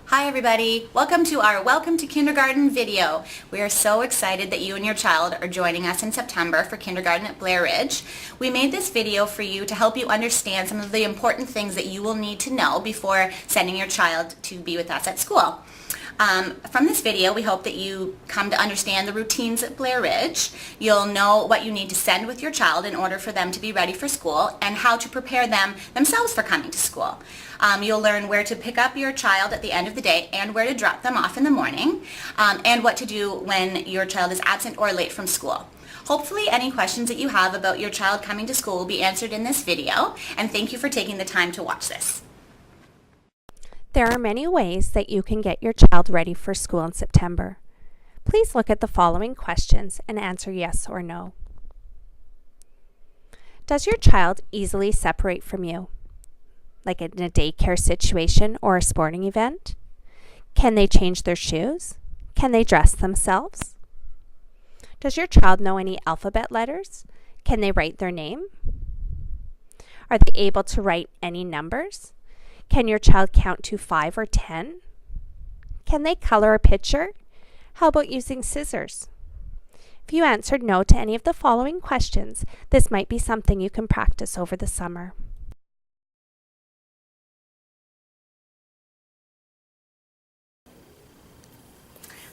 Hi everybody, welcome to our Welcome to Kindergarten video. We are so excited that you and your child are joining us in September for kindergarten at Blair Ridge. We made this video for you to help you understand some of the important things that you will need to know before sending your child to be with us at school. From this video, we hope that you come to understand the routines at Blair Ridge. You'll know what you need to send with your child in order for them to be ready for school and how to prepare them themselves for coming to school. You'll learn where to pick up your child at the end of the day and where to drop them off in the morning, and what to do when your child is absent or late from school. Hopefully any questions that you have about your child coming to school will be answered in this video, and thank you for taking the time to watch this. There are many ways that you can get your child ready for school in September. Please look at the following questions and answer yes or no. Does your child easily separate from you, like in a daycare situation or a sporting event? Can they change their shoes? Can they dress themselves? Does your child know any alphabet letters? Can they write their name? Are they able to write any numbers? Can your child count to 5 or 10? Can they color a picture? How about using scissors? If you answered no to any of the following questions, this might be something you can practice over the summer.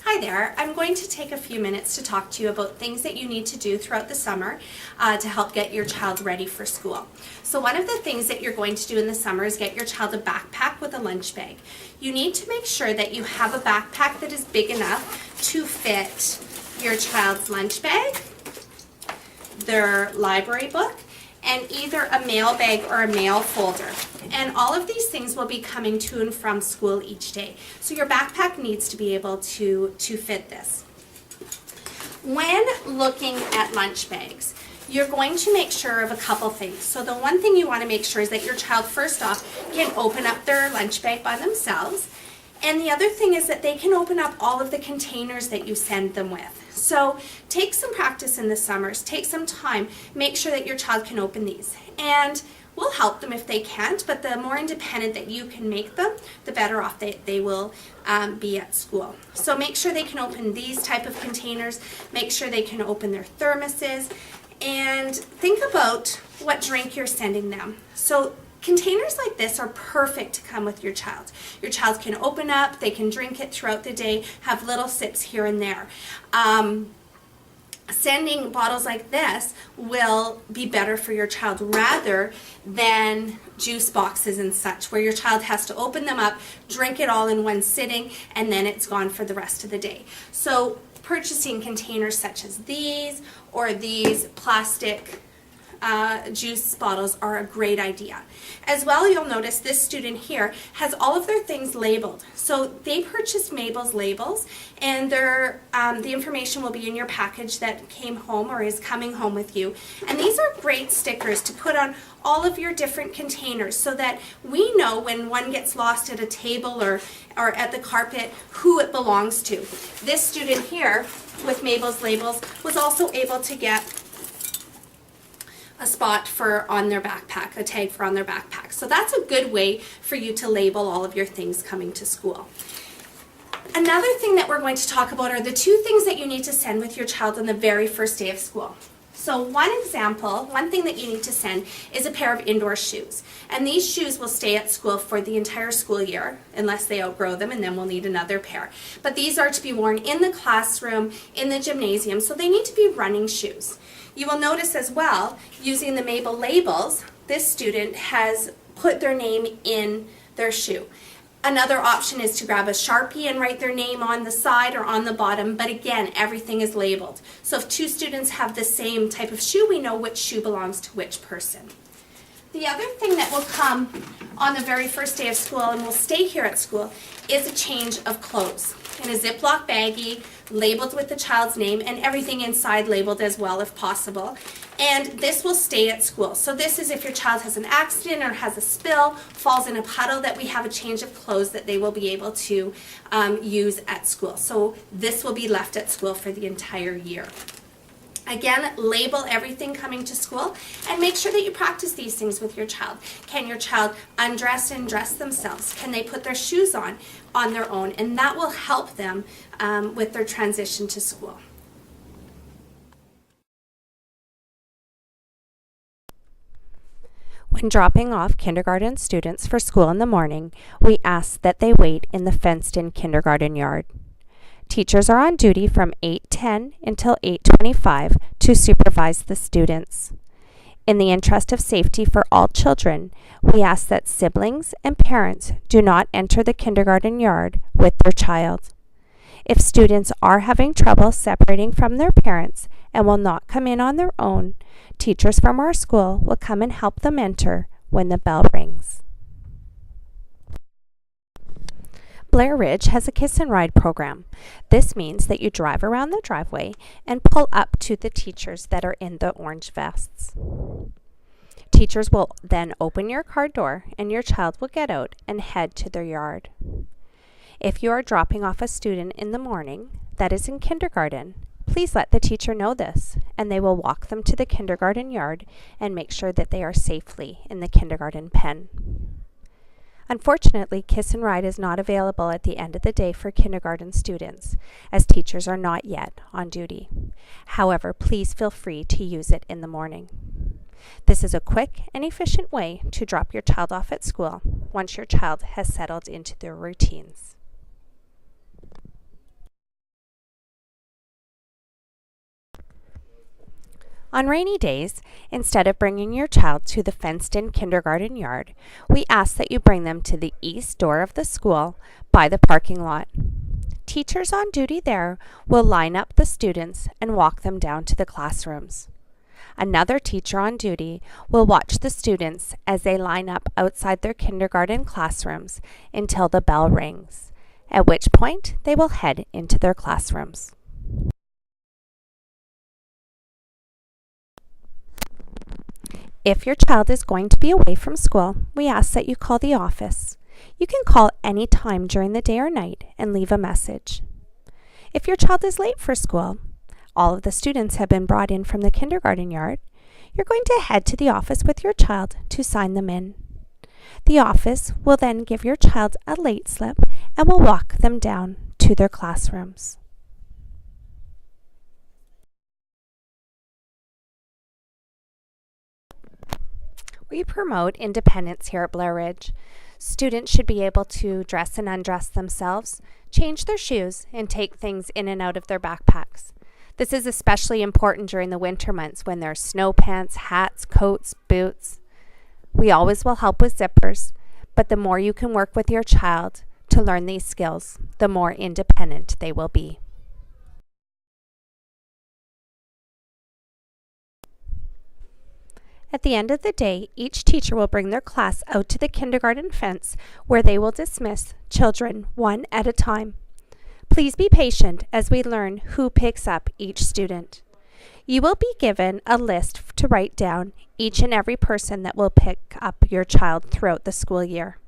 Hi there, I'm going to take a few minutes to talk to you about things that you need to do throughout the summer to help get your child ready for school. So one of the things that you're going to do in the summer is get your child a backpack with a lunch bag. You need to make sure that you have a backpack that is big enough to fit your child's lunch bag, their library book, and either a mail bag or a mail folder. And all of these things will be coming to and from school each day. So your backpack needs to be able to fit this. When looking at lunch bags, you're going to make sure of a couple things. So the one thing you want to make sure is that your child, first off, can open up their lunch bag by themselves. And the other thing is that they can open up all of the containers that you send them with. So take some practice in the summers, take some time, make sure that your child can open these. And we'll help them if they can't, but the more independent that you can make them, the better off they will be at school. So make sure they can open these type of containers, make sure they can open their thermoses, and think about what drink you're sending them. So containers like this are perfect to come with your child. Your child can open up, they can drink it throughout the day, have little sips here and there. Sending bottles like this will be better for your child rather than juice boxes and such, where your child has to open them up, drink it all in one sitting, and then it's gone for the rest of the day. So purchasing containers such as these or these plastic juice bottles are a great idea. As well, you'll notice this student here has all of their things labeled. So they purchased Mabel's labels, and the information will be in your package that came home or is coming home with you. And these are great stickers to put on all of your different containers so that we know when one gets lost at a table or at the carpet who it belongs to. This student here with Mabel's labels was also able to get a spot on their backpack, a tag for on their backpack. So that's a good way for you to label all of your things coming to school. Another thing that we're going to talk about are the two things that you need to send with your child on the very first day of school. So one thing that you need to send is a pair of indoor shoes. And these shoes will stay at school for the entire school year, unless they outgrow them, and then we'll need another pair. But these are to be worn in the classroom, in the gymnasium, so they need to be running shoes. You will notice as well, using the Mabel labels, this student has put their name in their shoe. Another option is to grab a Sharpie and write their name on the side or on the bottom, but again, everything is labeled. So if two students have the same type of shoe, we know which shoe belongs to which person. The other thing that will come on the very first day of school and will stay here at school is a change of clothes in a Ziploc baggie labeled with the child's name and everything inside labeled as well if possible. And this will stay at school. So this is if your child has an accident or has a spill, falls in a puddle, that we have a change of clothes that they will be able to use at school. So this will be left at school for the entire year. Again, label everything coming to school and make sure that you practice these things with your child. Can your child undress and dress themselves? Can they put their shoes on their own? And that will help them with their transition to school. When dropping off kindergarten students for school in the morning, we ask that they wait in the fenced-in kindergarten yard. Teachers are on duty from 8:10 until 8:25 to supervise the students. In the interest of safety for all children, we ask that siblings and parents do not enter the kindergarten yard with their child. If students are having trouble separating from their parents and will not come in on their own, teachers from our school will come and help them enter when the bell rings. Blair Ridge has a Kiss and Ride program. This means that you drive around the driveway and pull up to the teachers that are in the orange vests. Teachers will then open your car door and your child will get out and head to their yard. If you are dropping off a student in the morning that is in kindergarten, please let the teacher know this, and they will walk them to the kindergarten yard and make sure that they are safely in the kindergarten pen. Unfortunately, Kiss and Ride is not available at the end of the day for kindergarten students, as teachers are not yet on duty. However, please feel free to use it in the morning. This is a quick and efficient way to drop your child off at school once your child has settled into their routines. On rainy days, instead of bringing your child to the fenced-in kindergarten yard, we ask that you bring them to the east door of the school by the parking lot. Teachers on duty there will line up the students and walk them down to the classrooms. Another teacher on duty will watch the students as they line up outside their kindergarten classrooms until the bell rings, at which point they will head into their classrooms. If your child is going to be away from school, we ask that you call the office. You can call any time during the day or night and leave a message. If your child is late for school, all of the students have been brought in from the kindergarten yard, you're going to head to the office with your child to sign them in. The office will then give your child a late slip and will walk them down to their classrooms. We promote independence here at Blair Ridge. Students should be able to dress and undress themselves, change their shoes, and take things in and out of their backpacks. This is especially important during the winter months when there's snow pants, hats, coats, boots. We always will help with zippers, but the more you can work with your child to learn these skills, the more independent they will be. At the end of the day, each teacher will bring their class out to the kindergarten fence where they will dismiss children one at a time. Please be patient as we learn who picks up each student. You will be given a list to write down each and every person that will pick up your child throughout the school year.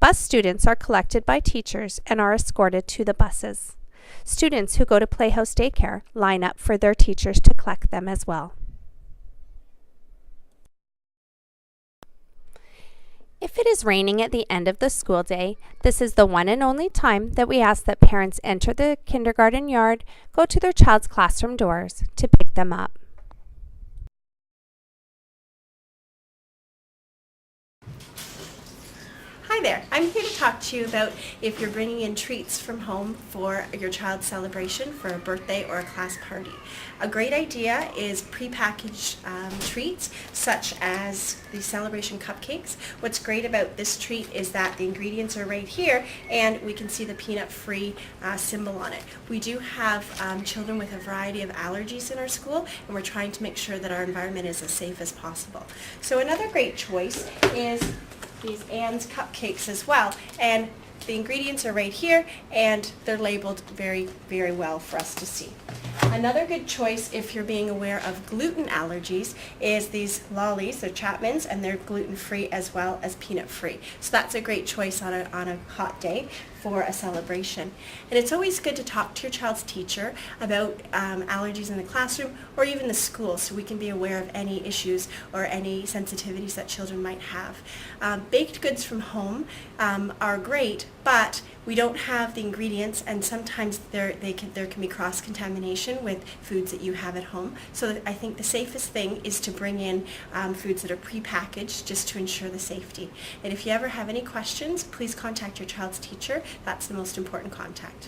Bus students are collected by teachers and are escorted to the buses. Students who go to Playhouse Daycare line up for their teachers to collect them as well. If it is raining at the end of the school day, this is the one and only time that we ask that parents enter the kindergarten yard, go to their child's classroom doors to pick them up. Hi there, I'm here to talk to you about if you're bringing in treats from home for your child's celebration for a birthday or a class party. A great idea is prepackaged treats such as the celebration cupcakes. What's great about this treat is that the ingredients are right here and we can see the peanut-free symbol on it. We do have children with a variety of allergies in our school and we're trying to make sure that our environment is as safe as possible. So another great choice is these Anne's cupcakes as well, and the ingredients are right here and they're labeled very, very well for us to see. Another good choice if you're being aware of gluten allergies is these lollies. They're Chapman's and they're gluten-free as well as peanut-free. So that's a great choice on a hot day for a celebration. And it's always good to talk to your child's teacher about allergies in the classroom or even the school, so we can be aware of any issues or any sensitivities that children might have. Baked goods from home are great, but we don't have the ingredients, and sometimes there can be cross-contamination with foods that you have at home. So I think the safest thing is to bring in foods that are pre-packaged just to ensure the safety. And if you ever have any questions, please contact your child's teacher. That's the most important contact.